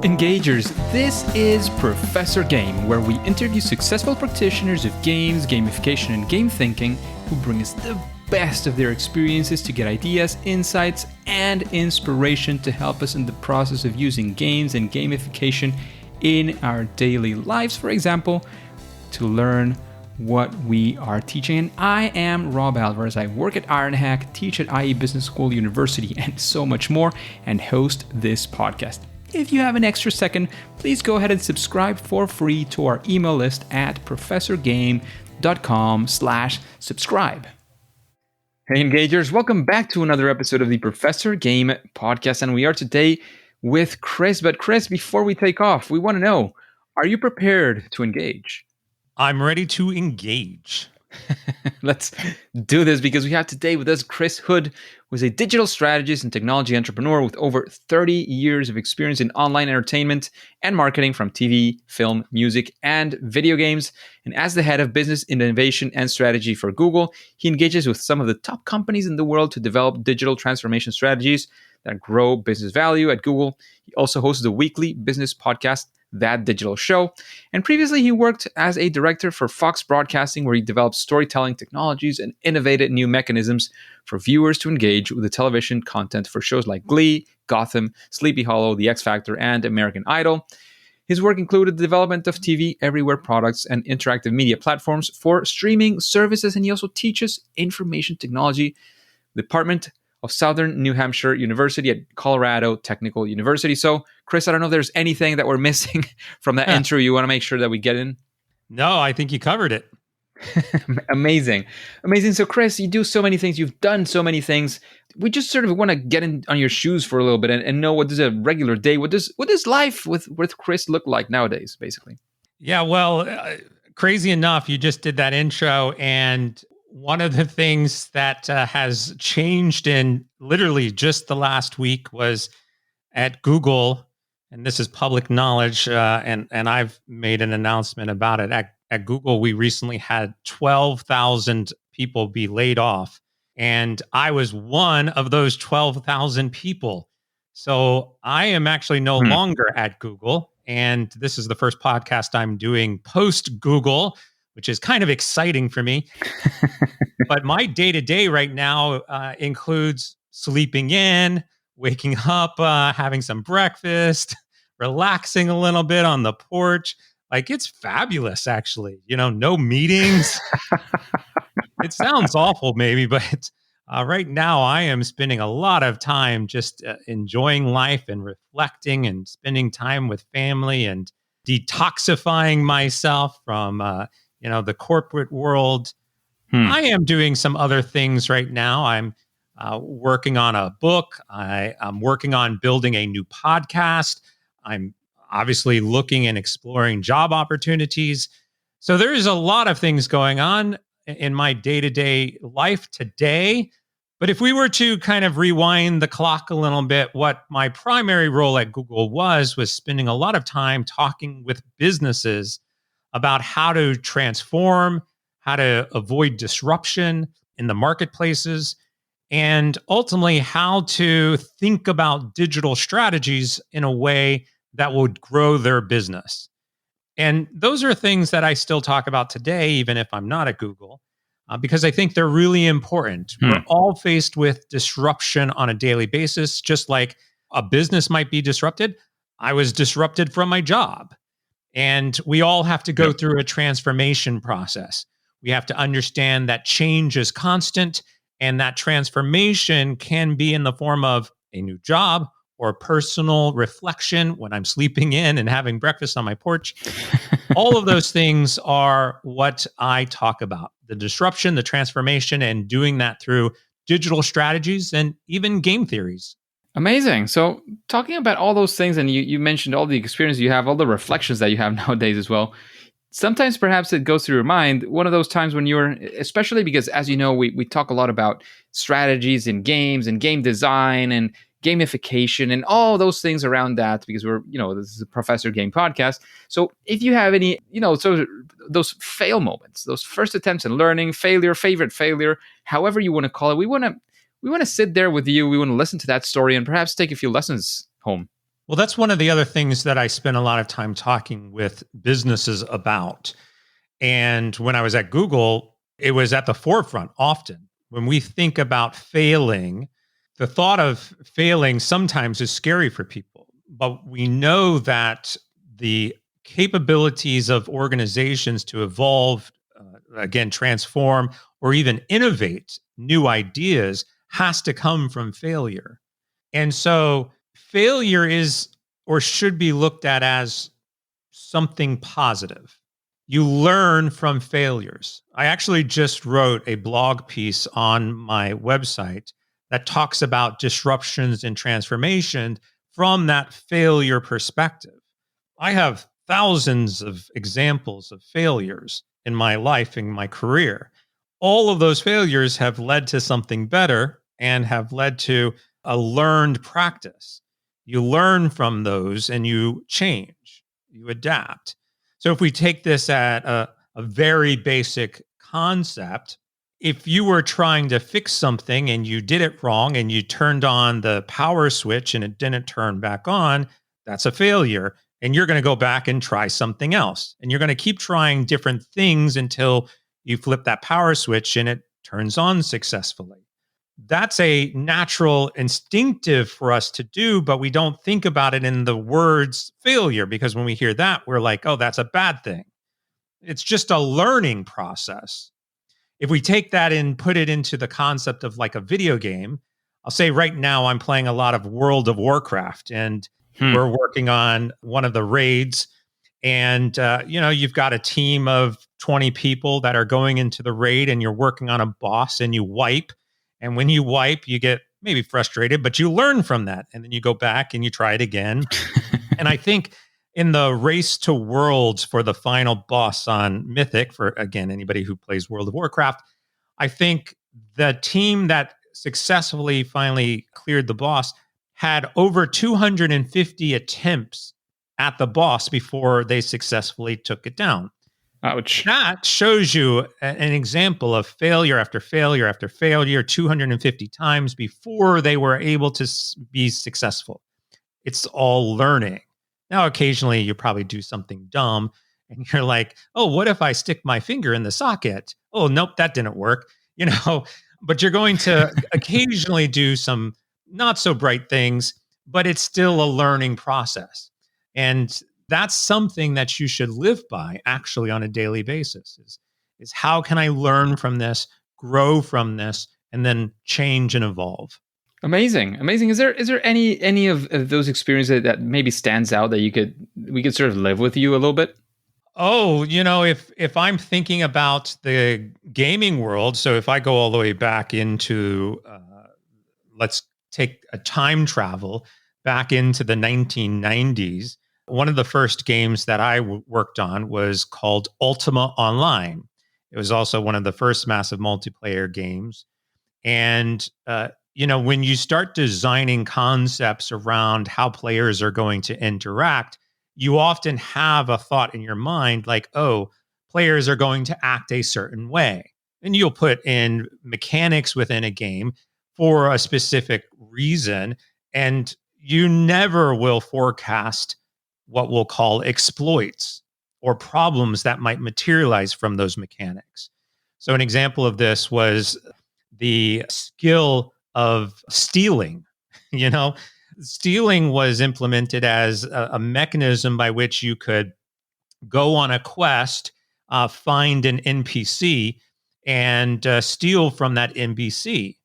Engagers, this is Professor Game, where we interview successful practitioners of games, gamification, and game thinking who bring us the best of their experiences to get ideas, insights, and inspiration to help us in the process of using games and gamification in our daily lives, for example, to learn what we are teaching. And I am Rob Alvarez. I work at IronHack, teach at IE Business School University, and so much more, and host this podcast. If you have an extra second, please go ahead and subscribe for free to our email list at professorgame.com/subscribe. Hey Engagers, welcome back to another episode of the Professor Game podcast. And we are today with Chris. But Chris, before we take off, we want to know, are you prepared to engage? I'm ready to engage. Let's do this because we have today with us Chris Hood, who is a digital strategist and technology entrepreneur with over 30 years of experience in online entertainment and marketing from TV, film, music, and video games. And as the head of business innovation and strategy for Google, he engages with some of the top companies in the world to develop digital transformation strategies that grow business value at Google. He also hosts the weekly business podcast, That Digital Show. And previously, he worked as a director for Fox Broadcasting, where he developed storytelling technologies and innovated new mechanisms for viewers to engage with the television content for shows like Glee, Gotham, Sleepy Hollow, The X Factor, and American Idol. His work included the development of TV Everywhere products and interactive media platforms for streaming services, and he also teaches information technology, Department of Southern New Hampshire University at Colorado Technical University. So, Chris, I don't know if there's anything that we're missing from that intro you want to make sure that we get in. No, I think you covered it. Amazing. So, Chris, you do so many things. You've done so many things. We just sort of want to get in on your shoes for a little bit and know what does a regular day, what does life with Chris look like nowadays, basically? Yeah, well, crazy enough, you just did that intro, and one of the things that has changed in literally just the last week was at Google, and this is public knowledge, and I've made an announcement about it. At Google, we recently had 12,000 people be laid off, and I was one of those 12,000 people. So I am actually no longer at Google, and this is the first podcast I'm doing post-Google, which is kind of exciting for me. But my day-to-day right now includes sleeping in, waking up, having some breakfast, relaxing a little bit on the porch. Like, it's fabulous, actually. You know, no meetings. It sounds awful maybe, but right now I am spending a lot of time just enjoying life and reflecting and spending time with family and detoxifying myself from the corporate world. I am doing some other things right now. I'm working on a book. I'm working on building a new podcast. I'm obviously looking and exploring job opportunities. So there is a lot of things going on in my day-to-day life today. But if we were to kind of rewind the clock a little bit, what my primary role at Google was spending a lot of time talking with businesses about how to transform, how to avoid disruption in the marketplaces, and ultimately how to think about digital strategies in a way that would grow their business. And those are things that I still talk about today, even if I'm not at Google, because I think they're really important. We're all faced with disruption on a daily basis, just like a business might be disrupted. I was disrupted from my job. And we all have to go through a transformation process. We have to understand that change is constant, and that transformation can be in the form of a new job or personal reflection when I'm sleeping in and having breakfast on my porch. All of those things are what I talk about: the disruption, the transformation, and doing that through digital strategies and even game theories. Amazing. So talking about all those things, and you mentioned all the experience you have, all the reflections that you have nowadays as well. Sometimes perhaps it goes through your mind, one of those times when you're, especially because, as you know, we talk a lot about strategies in games and game design and gamification and all those things around that, because this is a Professor Game podcast. So if you have any, so those fail moments, those first attempts in learning, favorite failure, however you want to call it, we want to sit there with you. We want to listen to that story and perhaps take a few lessons home. Well, that's one of the other things that I spend a lot of time talking with businesses about. And when I was at Google, it was at the forefront often. When we think about failing, the thought of failing sometimes is scary for people. But we know that the capabilities of organizations to evolve, again, transform, or even innovate new ideas has to come from failure. And so failure is or should be looked at as something positive. You learn from failures. I actually just wrote a blog piece on my website that talks about disruptions and transformation from that failure perspective. I have thousands of examples of failures in my life, in my career. All of those failures have led to something better and have led to a learned practice. You learn from those and you change, you adapt. So if we take this at a very basic concept, if you were trying to fix something and you did it wrong and you turned on the power switch and it didn't turn back on, that's a failure. And you're going to go back and try something else. And you're going to keep trying different things until you flip that power switch and it turns on successfully. That's a natural instinctive for us to do, but we don't think about it in the words failure, because when we hear that, we're like, oh, that's a bad thing. It's just a learning process. If we take that and put it into the concept of like a video game, I'll say right now I'm playing a lot of World of Warcraft, and Hmm. we're working on one of the raids. And, you've got a team of 20 people that are going into the raid, and you're working on a boss and you wipe. And when you wipe, you get maybe frustrated, but you learn from that. And then you go back and you try it again. And I think in the race to worlds for the final boss on Mythic, for again, anybody who plays World of Warcraft, I think the team that successfully finally cleared the boss had over 250 attempts at the boss before they successfully took it down. Ouch. That shows you an example of failure after failure after failure 250 times before they were able to be successful. It's all learning. Now, occasionally you probably do something dumb and you're like, oh, what if I stick my finger in the socket? Oh, nope, that didn't work. But you're going to occasionally do some not so bright things, but it's still a learning process. And that's something that you should live by actually on a daily basis is how can I learn from this, grow from this, and then change and evolve? Amazing, amazing. Is there any of those experiences that maybe stands out that we could sort of live with you a little bit? Oh, if I'm thinking about the gaming world, so if I go all the way back into, let's take a time travel back into the 1990s, one of the first games that I worked on was called Ultima Online. It was also one of the first massive multiplayer games. And, when you start designing concepts around how players are going to interact, you often have a thought in your mind like, oh, players are going to act a certain way. And you'll put in mechanics within a game for a specific reason. And you never will forecast what we'll call exploits or problems that might materialize from those mechanics. So, an example of this was the skill of stealing. You know, stealing was implemented as a mechanism by which you could go on a quest, find an NPC, and steal from that NPC.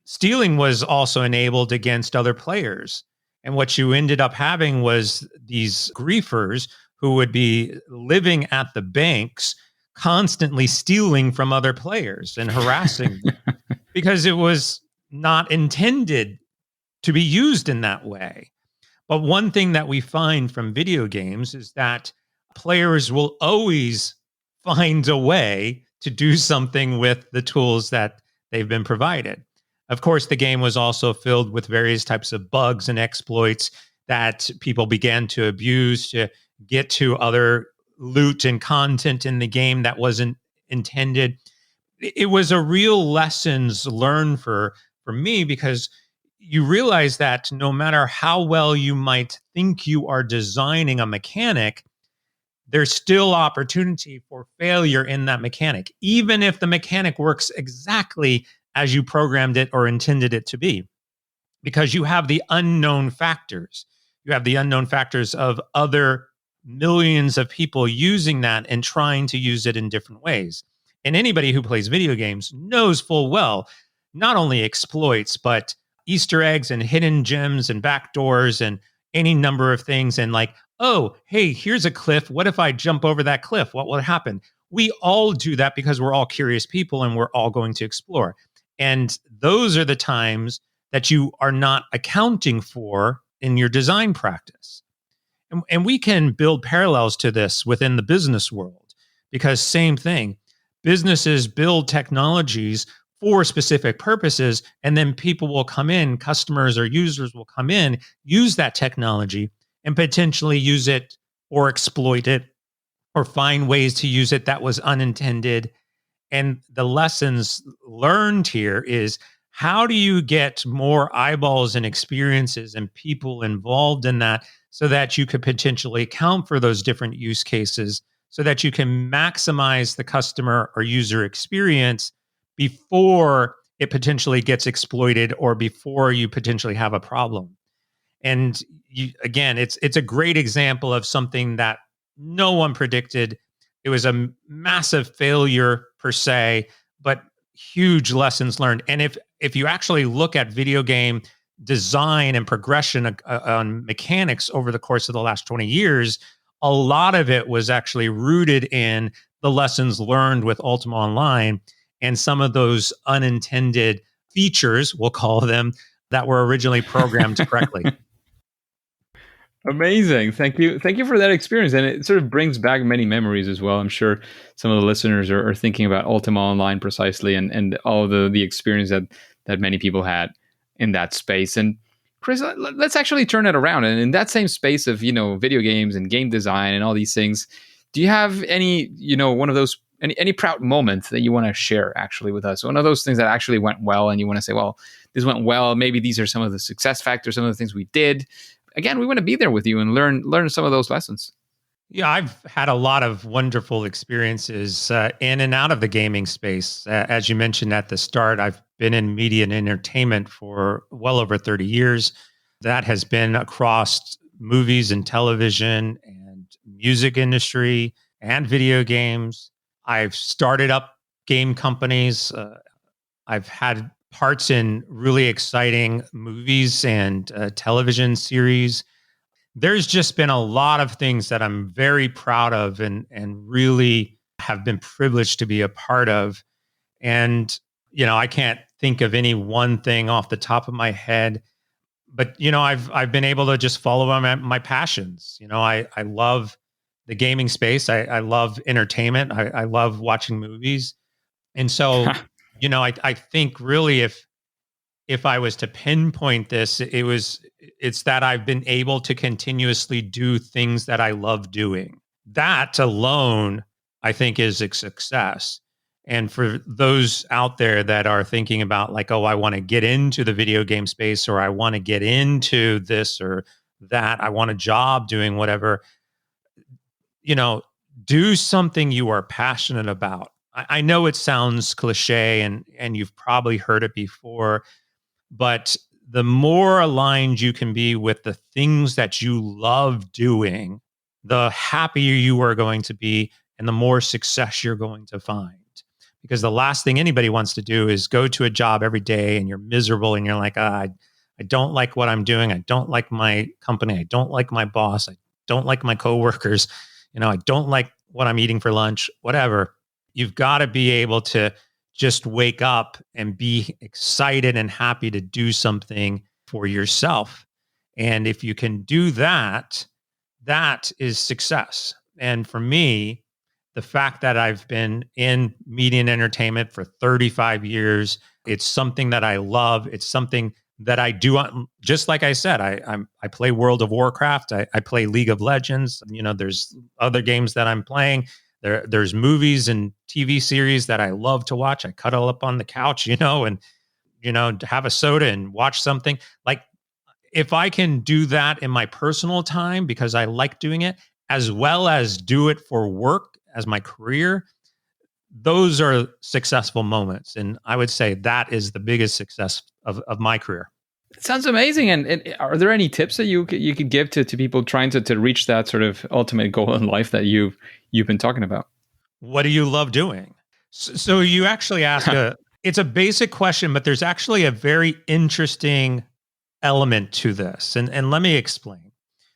Stealing was also enabled against other players. And what you ended up having was these griefers who would be living at the banks, constantly stealing from other players and harassing them because it was not intended to be used in that way. But one thing that we find from video games is that players will always find a way to do something with the tools that they've been provided. Of course, the game was also filled with various types of bugs and exploits that people began to abuse to get to other loot and content in the game that wasn't intended. It was a real lessons learned for me because you realize that no matter how well you might think you are designing a mechanic, there's still opportunity for failure in that mechanic, even if the mechanic works exactly as you programmed it or intended it to be, because you have the unknown factors. You have the unknown factors of other millions of people using that and trying to use it in different ways. And anybody who plays video games knows full well not only exploits, but Easter eggs and hidden gems and backdoors and any number of things. And like, oh, hey, here's a cliff. What if I jump over that cliff? What will happen? We all do that because we're all curious people and we're all going to explore. And those are the times that you are not accounting for in your design practice. And we can build parallels to this within the business world, because same thing, businesses build technologies for specific purposes, and then people will come in, customers or users will come in, use that technology and potentially use it or exploit it or find ways to use it that was unintended. And the lessons learned here is, how do you get more eyeballs and experiences and people involved in that so that you could potentially account for those different use cases so that you can maximize the customer or user experience before it potentially gets exploited or before you potentially have a problem. And again, it's a great example of something that no one predicted. It was a massive failure per se, but huge lessons learned. And if you actually look at video game design and progression on mechanics over the course of the last 20 years, a lot of it was actually rooted in the lessons learned with Ultima Online and some of those unintended features, we'll call them, that were originally programmed correctly. Amazing. Thank you for that experience. And it sort of brings back many memories as well. I'm sure some of the listeners are thinking about Ultima Online precisely, and all the experience that many people had in that space. And Chris, let's actually turn it around. And in that same space of, video games and game design and all these things, do you have any, one of those, any proud moments that you want to share actually with us? One of those things that actually went well and you want to say, well, this went well. Maybe these are some of the success factors, some of the things we did. Again, we want to be there with you and learn some of those lessons. Yeah, I've had a lot of wonderful experiences in and out of the gaming space. As you mentioned at the start, I've been in media and entertainment for well over 30 years. That has been across movies and television and music industry and video games. I've started up game companies. I've had parts in really exciting movies and television series. There's just been a lot of things that I'm very proud of and really have been privileged to be a part of. And, I can't think of any one thing off the top of my head, but, I've been able to just follow my passions. I love the gaming space. I love entertainment. I love watching movies. And so, I think really if I was to pinpoint this, it's that I've been able to continuously do things that I love doing. That alone, I think, is a success. And for those out there that are thinking about like, oh, I want to get into the video game space, or I want to get into this or that, I want a job doing whatever, do something you are passionate about. I know it sounds cliche and you've probably heard it before, but the more aligned you can be with the things that you love doing, the happier you are going to be and the more success you're going to find. Because the last thing anybody wants to do is go to a job every day and you're miserable and you're like, I don't like what I'm doing. I don't like my company. I don't like my boss. I don't like my coworkers. I don't like what I'm eating for lunch, whatever. You've got to be able to just wake up and be excited and happy to do something for yourself. And if you can do that, that is success. And for me, the fact that I've been in media and entertainment for 35 years, it's something that I love. It's something that I do. Just like I said, I play World of Warcraft. I play League of Legends. There's other games that I'm playing. There's movies and TV series that I love to watch. I cuddle up on the couch, and to have a soda and watch something. Like, if I can do that in my personal time because I like doing it, as well as do it for work as my career, those are successful moments. And I would say that is the biggest success of my career. It sounds amazing. And are there any tips that you could give to people trying to reach that sort of ultimate goal in life that you've been talking about? What do you love doing? So you actually ask it's a basic question, but there's actually a very interesting element to this. And let me explain.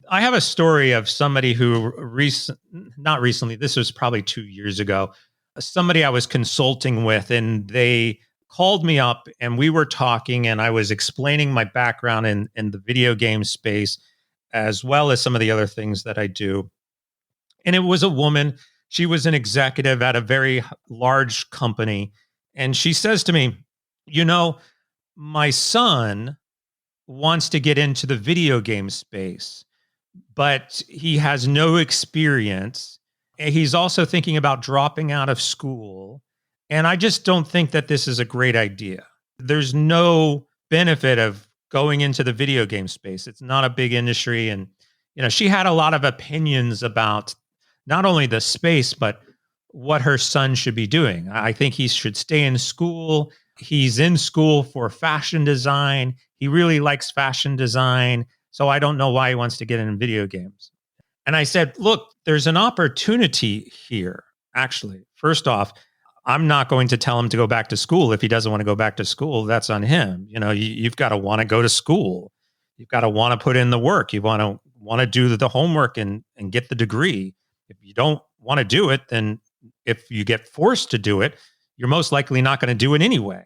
I have a story of somebody who not recently, this was probably 2 years ago, somebody I was consulting with, and they called me up and we were talking, and I was explaining my background in the video game space, as well as some of the other things that I do. And it was a woman. She was an executive at a very large company. And she says to me, my son wants to get into the video game space, but he has no experience. And he's also thinking about dropping out of school. And I just don't think that this is a great idea. There's no benefit of going into the video game space. It's not a big industry. And, she had a lot of opinions about not only the space, but what her son should be doing. I think he should stay in school. He's in school for fashion design. He really likes fashion design. So I don't know why he wants to get in video games. And I said, look, there's an opportunity here. Actually, first off, I'm not going to tell him to go back to school. If he doesn't want to go back to school, that's on him. You've got to want to go to school. You've got to want to put in the work. You want to do the homework and get the degree. If you don't want to do it, then if you get forced to do it, you're most likely not going to do it anyway.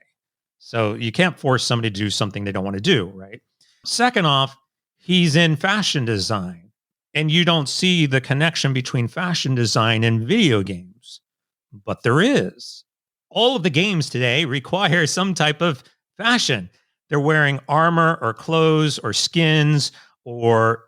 So you can't force somebody to do something they don't want to do, right? Second off, he's in fashion design, and you don't see the connection between fashion design and video games, but there is. All of the games today require some type of fashion. They're wearing armor or clothes or skins or,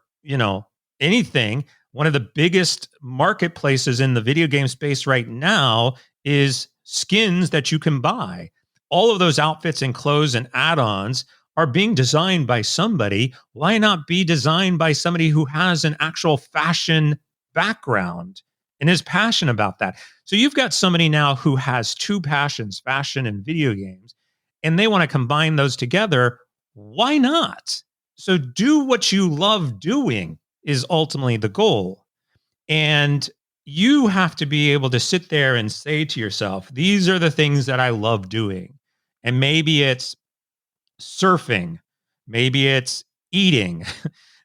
anything. One of the biggest marketplaces in the video game space right now is skins that you can buy. All of those outfits and clothes and add-ons are being designed by somebody. Why not be designed by somebody who has an actual fashion background and is passionate about that? So you've got somebody now who has two passions, fashion and video games, and they want to combine those together. Why not? So do what you love doing is ultimately the goal. And you have to be able to sit there and say to yourself, these are the things that I love doing. And maybe it's surfing, maybe it's eating,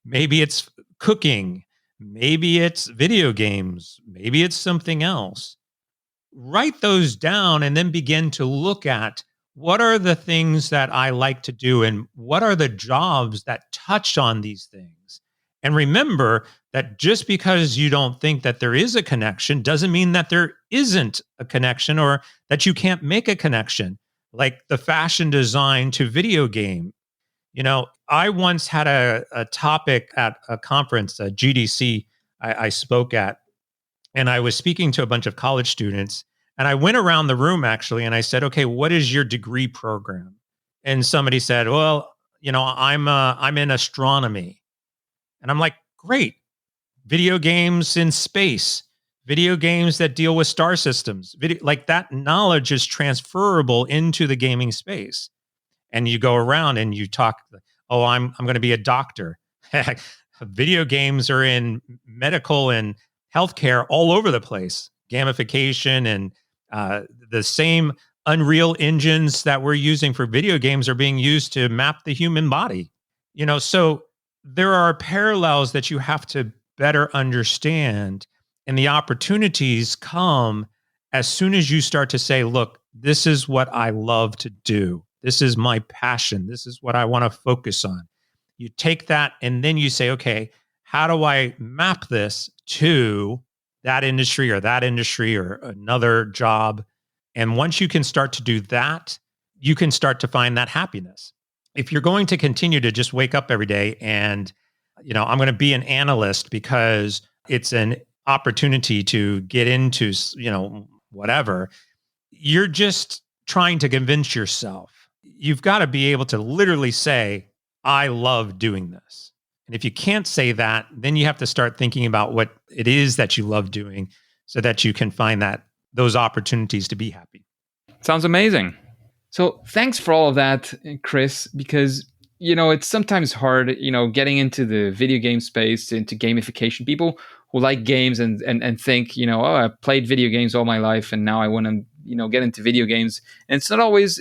maybe it's cooking, maybe it's video games, maybe it's something else. Write those down and then begin to look at what are the things that I like to do and what are the jobs that touch on these things. And remember that just because you don't think that there is a connection doesn't mean that there isn't a connection or that you can't make a connection, like the fashion design to video game. I once had a topic at a conference, a GDC, I spoke at, and I was speaking to a bunch of college students. And I went around the room actually, and I said, okay, what is your degree program? And somebody said, well, I'm in astronomy. And I'm like, great. Video games in space, video games that deal with star systems, like that knowledge is transferable into the gaming space. And you go around and you talk, oh, I'm going to be a doctor. Video games are in medical and healthcare all over the place. Gamification and the same Unreal engines that we're using for video games are being used to map the human body. So there are parallels that you have to better understand, and the opportunities come as soon as you start to say, look, this is what I love to do. This is my passion. This is what I want to focus on. You take that and then you say, okay, how do I map this to that industry or another job? And once you can start to do that, you can start to find that happiness. If you're going to continue to just wake up every day and, I'm going to be an analyst because it's an opportunity to get into, whatever, you're just trying to convince yourself you've got to be able to literally say, I love doing this. And if you can't say that, then you have to start thinking about what it is that you love doing so that you can find those opportunities to be happy. Sounds amazing. So thanks for all of that, Chris, because it's sometimes hard, getting into the video game space, into gamification. People who like games and think, oh, I've played video games all my life and now I want to, get into video games. And it's not always,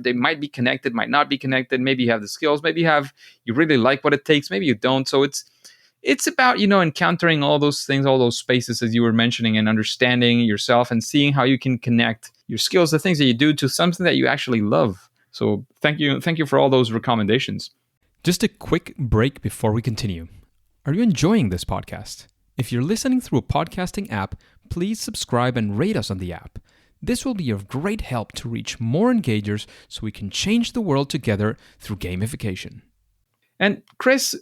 they might be connected, might not be connected. Maybe you have the skills, maybe you really like what it takes, maybe you don't. So it's about, encountering all those things, all those spaces as you were mentioning, and understanding yourself and seeing how you can connect your skills, the things that you do, to something that you actually love. So thank you for all those recommendations. Just a quick break before we continue. Are you enjoying this podcast? If you're listening through a podcasting app, please subscribe and rate us on the app. This will be of great help to reach more engagers so we can change the world together through gamification. And Chris,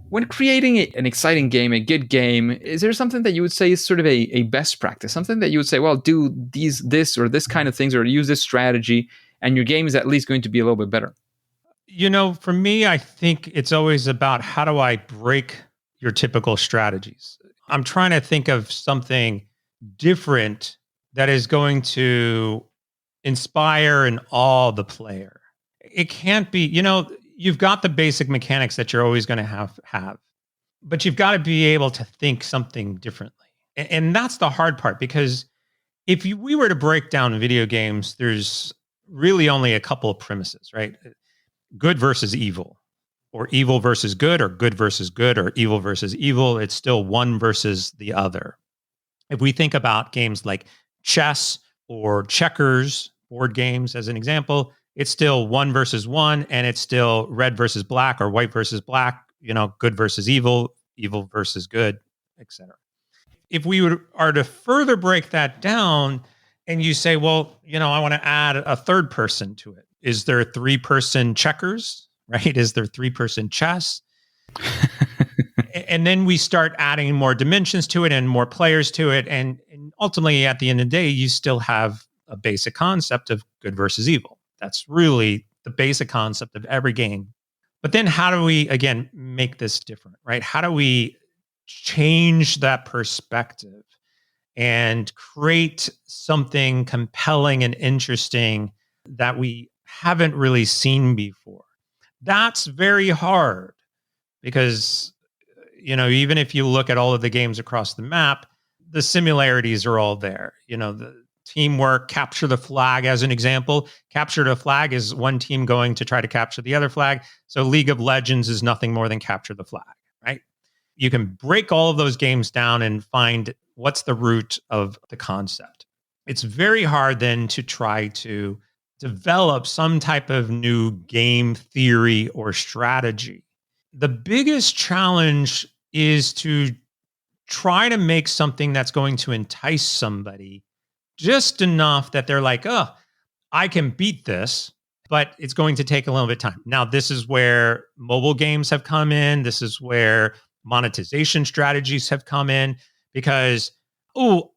when creating an exciting game, a good game, is there something that you would say is sort of a best practice? Something that you would say, well, do this or this kind of things, or use this strategy, and your game is at least going to be a little bit better? For me, I think it's always about, how do I break your typical strategies? I'm trying to think of something different that is going to inspire and awe the player. It can't be, you've got the basic mechanics that you're always going to have, but you've got to be able to think something differently. And that's the hard part, because if we were to break down video games, there's really only a couple of premises, right? Good versus evil, or evil versus good, or good versus good, or evil versus evil. It's still one versus the other. If we think about games like chess or checkers, board games as an example, it's still one versus one, and it's still red versus black, or white versus black, good versus evil, evil versus good, etc. If we are to further break that down, and you say, well, I want to add a third person to it. Is there 3-person checkers, right? Is there 3-person chess? And then we start adding more dimensions to it and more players to it. And ultimately, at the end of the day, you still have a basic concept of good versus evil. That's really the basic concept of every game. But then how do we, again, make this different, right? How do we change that perspective and create something compelling and interesting that we haven't really seen before? That's very hard, because even if you look at all of the games across the map, the similarities are all there. The teamwork, capture the flag as an example. Capture the flag is one team going to try to capture the other flag. So League of Legends is nothing more than capture the flag, right? You can break all of those games down and find what's the root of the concept. It's very hard then to try to develop some type of new game theory or strategy. The biggest challenge is to try to make something that's going to entice somebody just enough that they're like, oh, I can beat this, but it's going to take a little bit of time. Now, this is where mobile games have come in. This is where monetization strategies have come in, because, oh,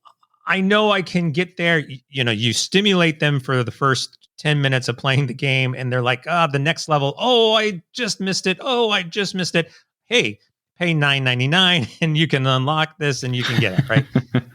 I know I can get there. You stimulate them for the first 10 minutes of playing the game, and they're like, the next level. Oh, I just missed it. Oh, I just missed it. Hey, pay $9.99 and you can unlock this and you can get it, right?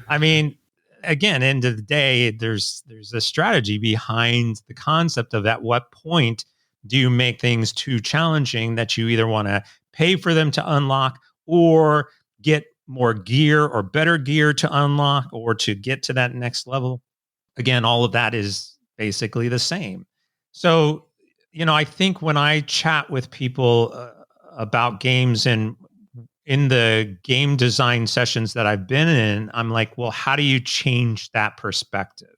I mean, again, end of the day, there's a strategy behind the concept of, at what point do you make things too challenging that you either want to pay for them to unlock, or get more gear or better gear to unlock, or to get to that next level. Again, all of that is basically the same. So, I think when I chat with people about games, and in the game design sessions that I've been in, I'm like, well, how do you change that perspective?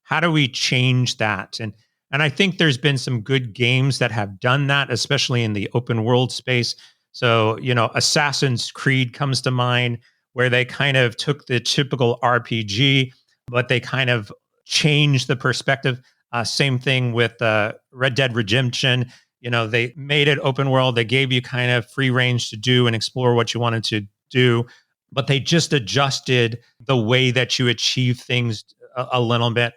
How do we change that? And I think there's been some good games that have done that, especially in the open world space. So, Assassin's Creed comes to mind, where they kind of took the typical RPG, but they kind of changed the perspective. Same thing with Red Dead Redemption. They made it open world. They gave you kind of free range to do and explore what you wanted to do, but they just adjusted the way that you achieve things a little bit.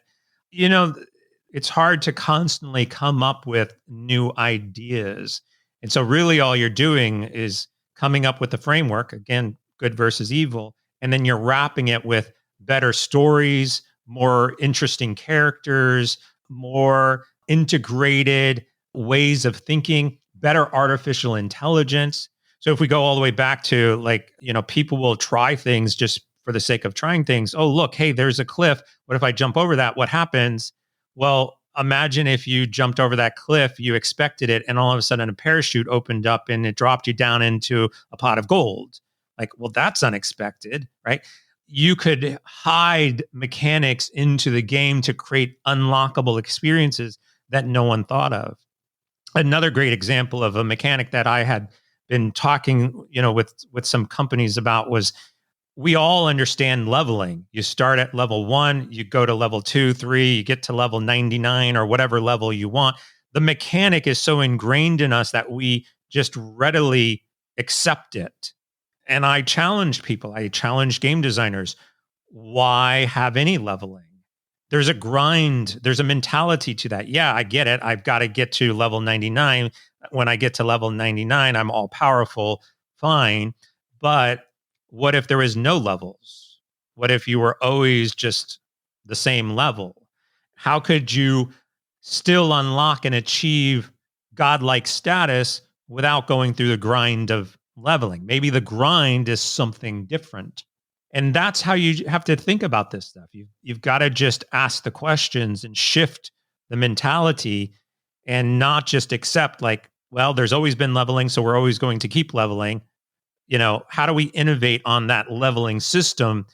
it's hard to constantly come up with new ideas. And so really all you're doing is coming up with the framework, again, good versus evil, and then you're wrapping it with better stories, more interesting characters, more integrated ways of thinking, better artificial intelligence. So if we go all the way back to, like, people will try things just for the sake of trying things. Oh, look, hey, there's a cliff. What if I jump over that? What happens? Well, imagine if you jumped over that cliff, you expected it, and all of a sudden a parachute opened up and it dropped you down into a pot of gold. Like, well, that's unexpected, right? You could hide mechanics into the game to create unlockable experiences that no one thought of. Another great example of a mechanic that I had been talking, with some companies about was, we all understand leveling. You start at level 1, you go to level 2, 3, you get to level 99 or whatever level you want. The mechanic is so ingrained in us that we just readily accept it. And I challenged people, I challenged game designers, why have any leveling? There's a grind, there's a mentality to that. Yeah, I get it. I've got to get to level 99. When I get to level 99, I'm all powerful, fine. But what if there was no levels? What if you were always just the same level? How could you still unlock and achieve godlike status without going through the grind of leveling? Maybe the grind is something different. And that's how you have to think about this stuff. You've got to just ask the questions and shift the mentality, and not just accept, like, well, there's always been leveling, so we're always going to keep leveling. How do we innovate on that leveling system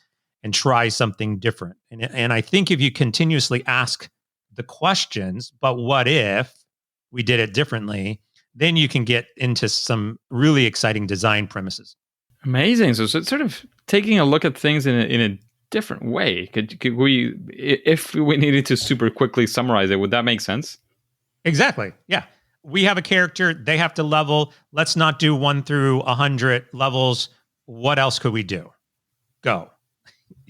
and try something different? And I think if you continuously ask the questions, but what if we did it differently, then you can get into some really exciting design premises. Amazing. So it's sort of taking a look at things in a different way. Could we, if we needed to super quickly summarize it, would that make sense? Exactly. Yeah. We have a character, they have to level. Let's not do 1 through 100 levels. What else could we do? Go.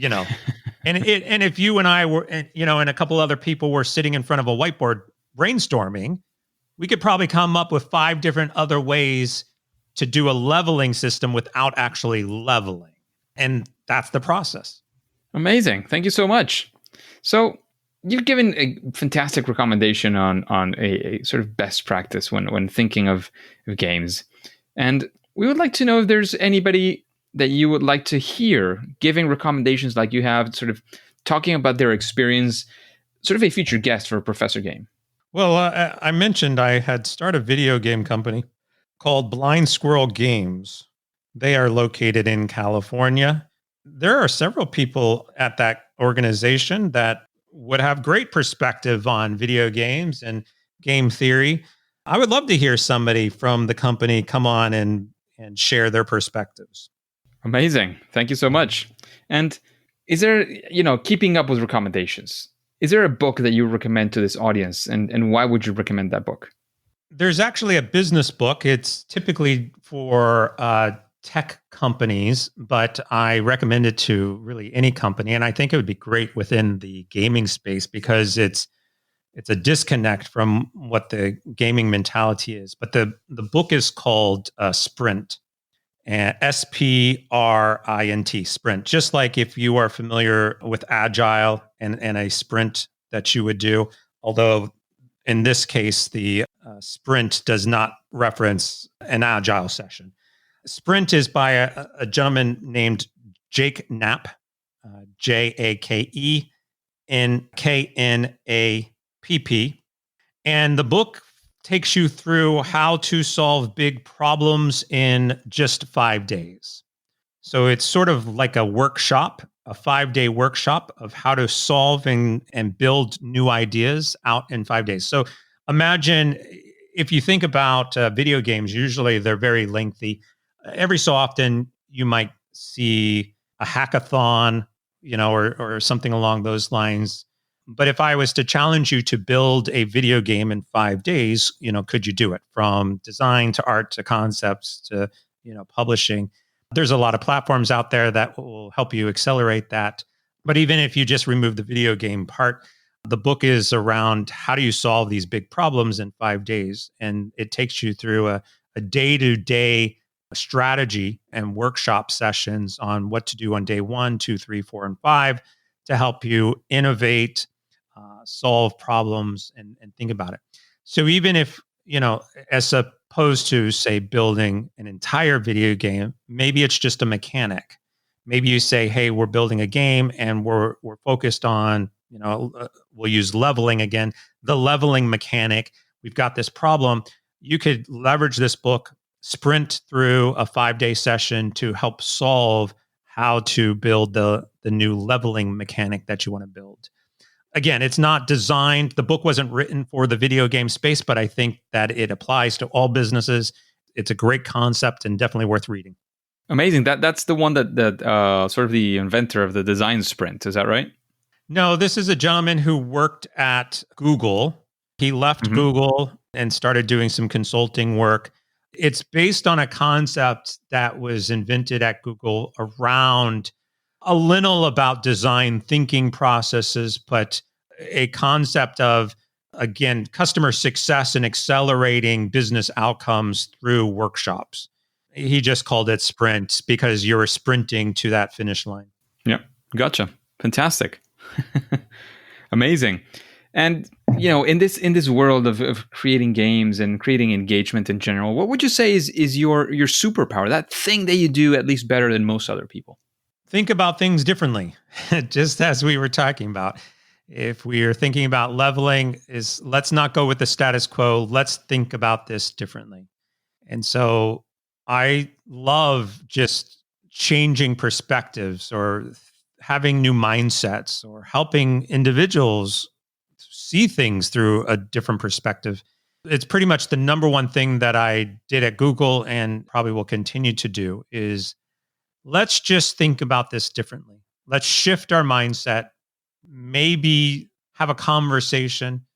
And if you and I were, and a couple other people were sitting in front of a whiteboard brainstorming, we could probably come up with 5 different other ways to do a leveling system without actually leveling. And that's the process. Amazing. Thank you so much. So you've given a fantastic recommendation on a sort of best practice when thinking of games. And we would like to know if there's anybody that you would like to hear giving recommendations like you have, sort of talking about their experience, sort of a future guest for Professor Game. Well, I mentioned I had started a video game company called Blind Squirrel Games. They are located in California. There are several people at that organization that would have great perspective on video games and game theory. I would love to hear somebody from the company come on and share their perspectives. Amazing. Thank you so much. And is there, keeping up with recommendations, is there a book that you recommend to this audience? And why would you recommend that book? There's actually a business book. It's typically for tech companies, but I recommend it to really any company. And I think it would be great within the gaming space because it's a disconnect from what the gaming mentality is. But the book is called Sprint, and SPRINT, Sprint. Just like if you are familiar with Agile and a sprint that you would do, although in this case, the sprint does not reference an Agile session. Sprint is by a gentleman named Jake Knapp, JakeNKNAPP. And the book takes you through how to solve big problems in just 5 days. So it's sort of like a workshop, a 5-day workshop of how to solve and build new ideas out in 5 days. So imagine if you think about video games, usually they're very lengthy. Every so often you might see a hackathon, or something along those lines. But if I was to challenge you to build a video game in 5 days, could you do it from design to art to concepts to, publishing? There's a lot of platforms out there that will help you accelerate that. But even if you just remove the video game part, The book is around how do you solve these big problems in 5 days? And it takes you through a day-to-day strategy and workshop sessions on what to do on day 1, 2, 3, 4, and 5 to help you innovate, solve problems, and think about it. So even if, as opposed to, say, building an entire video game, maybe it's just a mechanic. Maybe you say, hey, we're building a game and we're focused on, we'll use leveling again, the leveling mechanic. We've got this problem. You could leverage this book, sprint through a 5-day session to help solve how to build the new leveling mechanic that you want to build. Again, it's not designed, the book wasn't written for the video game space, but I think that it applies to all businesses. It's a great concept and definitely worth reading. Amazing. That's the one that sort of the inventor of the design sprint. Is that right? No, this is a gentleman who worked at Google. He left Mm-hmm. Google and started doing some consulting work. It's based on a concept that was invented at Google around a little about design thinking processes, but a concept of, again, customer success and accelerating business outcomes through workshops. He just called it sprints because you're sprinting to that finish line. Yeah. Gotcha. Fantastic. Amazing. And in this world of creating games and creating engagement in general, what would you say is your superpower, that thing that you do at least better than most other people? Think about things differently, just as we were talking about. If we are thinking about leveling, is let's not go with the status quo. Let's think about this differently. And so I love just changing perspectives or having new mindsets or helping individuals see things through a different perspective. It's pretty much the number one thing that I did at Google and probably will continue to do is let's just think about this differently. Let's shift our mindset, maybe have a conversation.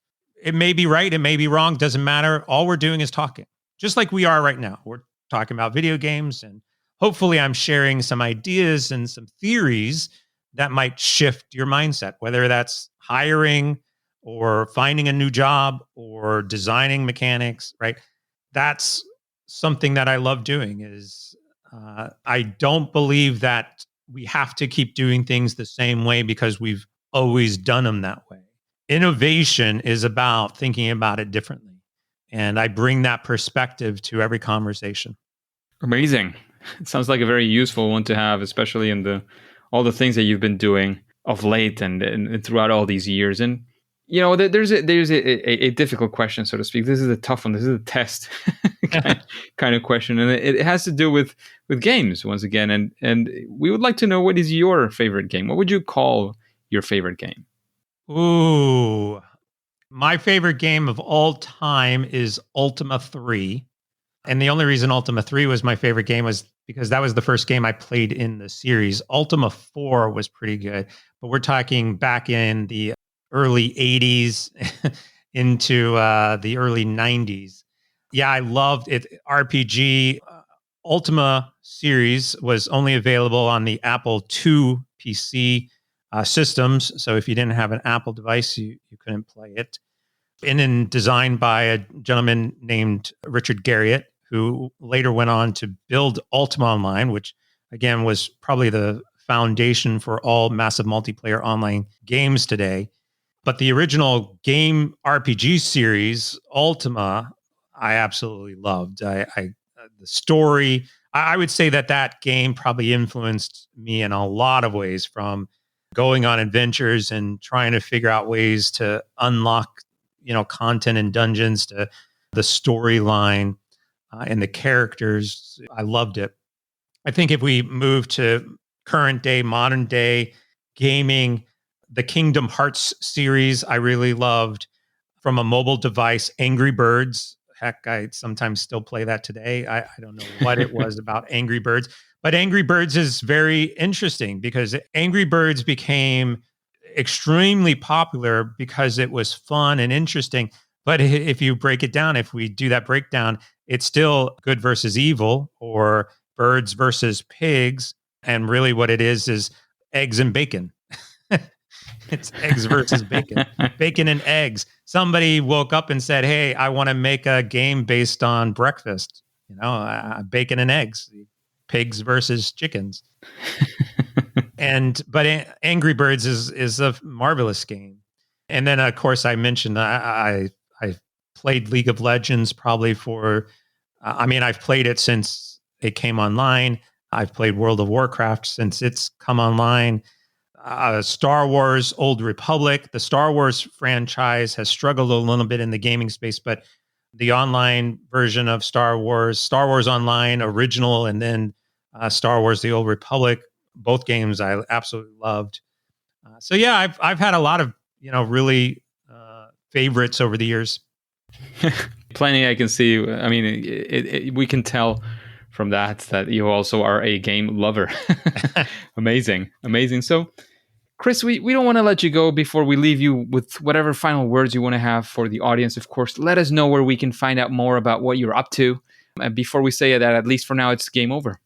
It may be right, it may be wrong, doesn't matter. All we're doing is talking, just like we are right now. We're talking about video games, and hopefully I'm sharing some ideas and some theories that might shift your mindset, whether that's hiring or finding a new job or designing mechanics, right? That's something that I love doing is I don't believe that we have to keep doing things the same way because we've always done them that way. Innovation is about thinking about it differently. And I bring that perspective to every conversation. Amazing. It sounds like a very useful one to have, especially in all the things that you've been doing of late and throughout all these years. And there's a difficult question, so to speak. This is a tough one. This is a test kind of question, and it has to do with games once again. And we would like to know, what is your favorite game? What would you call your favorite game? Ooh, my favorite game of all time is Ultima 3. And the only reason Ultima 3 was my favorite game was because that was the first game I played in the series. Ultima 4 was pretty good, but we're talking back in the early 80s into the early 90s. Yeah, I loved it. RPG Ultima series was only available on the Apple II PC systems. So if you didn't have an Apple device, you couldn't play it. And then designed by a gentleman named Richard Garriott, who later went on to build Ultima Online, which again was probably the foundation for all massive multiplayer online games today. But the original game RPG series, Ultima, I absolutely loved. The story, I would say that game probably influenced me in a lot of ways, from going on adventures and trying to figure out ways to unlock, content in dungeons, to the storyline and the characters. I loved it. I think if we move to current day, modern day gaming, the Kingdom Hearts series, I really loved. From a mobile device, Angry Birds. Heck, I sometimes still play that today. I don't know what it was about Angry Birds, but Angry Birds is very interesting because Angry Birds became extremely popular because it was fun and interesting. But if you break it down, if we do that breakdown, it's still good versus evil, or birds versus pigs. And really what it is eggs and bacon. It's eggs versus bacon. Bacon and eggs. Somebody woke up and said, "Hey, I want to make a game based on breakfast. Bacon and eggs, pigs versus chickens." But Angry Birds is a marvelous game. And then, of course, I mentioned I played League of Legends probably for. I've played it since it came online. I've played World of Warcraft since it's come online. Star Wars, Old Republic. The Star Wars franchise has struggled a little bit in the gaming space, but the online version of Star Wars Online original, and then Star Wars: The Old Republic, both games I absolutely loved. So yeah, I've had a lot of really favorites over the years. Plenty, I can see. I mean, we can tell from that you also are a game lover. Amazing. So, Chris, we don't want to let you go before we leave you with whatever final words you want to have for the audience. Of course, let us know where we can find out more about what you're up to. Before we say that, at least for now, it's game over.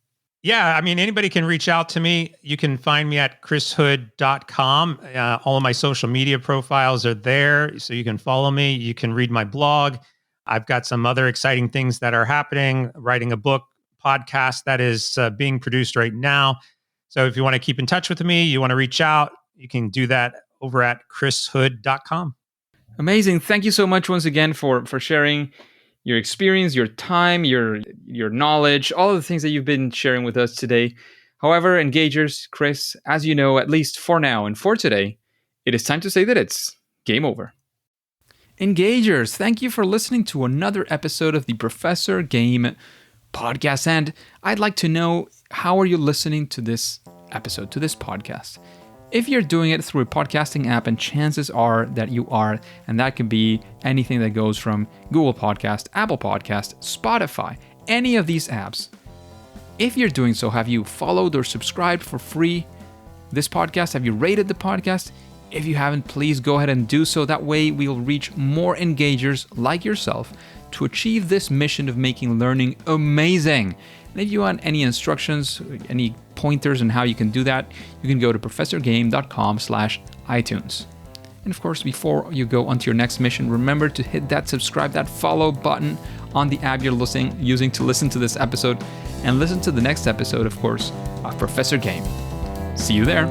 Yeah, anybody can reach out to me. You can find me at chrishood.com. All of my social media profiles are there, so you can follow me. You can read my blog. I've got some other exciting things that are happening, writing a book, podcast that is being produced right now. So if you want to keep in touch with me, you want to reach out, you can do that over at chrishood.com. Amazing. Thank you so much once again for sharing your experience, your time, your knowledge, all of the things that you've been sharing with us today. However, engagers, Chris, as you know, at least for now and for today, it is time to say that it's game over. Engagers, thank you for listening to another episode of the Professor Game podcast. And I'd like to know, how are you listening to this episode, to this podcast? If you're doing it through a podcasting app, and chances are that you are, and that could be anything that goes from Google Podcast, Apple Podcast, Spotify, any of these apps. If you're doing so, have you followed or subscribed for free this podcast? Have you rated the podcast? If you haven't, please go ahead and do so. That way we'll reach more engagers like yourself to achieve this mission of making learning amazing. And if you want any instructions, any pointers on how you can do that, you can go to professorgame.com/iTunes. And of course, before you go onto your next mission, remember to hit that subscribe, that follow button on the app you're using to listen to this episode, and listen to the next episode, of course, of Professor Game. See you there.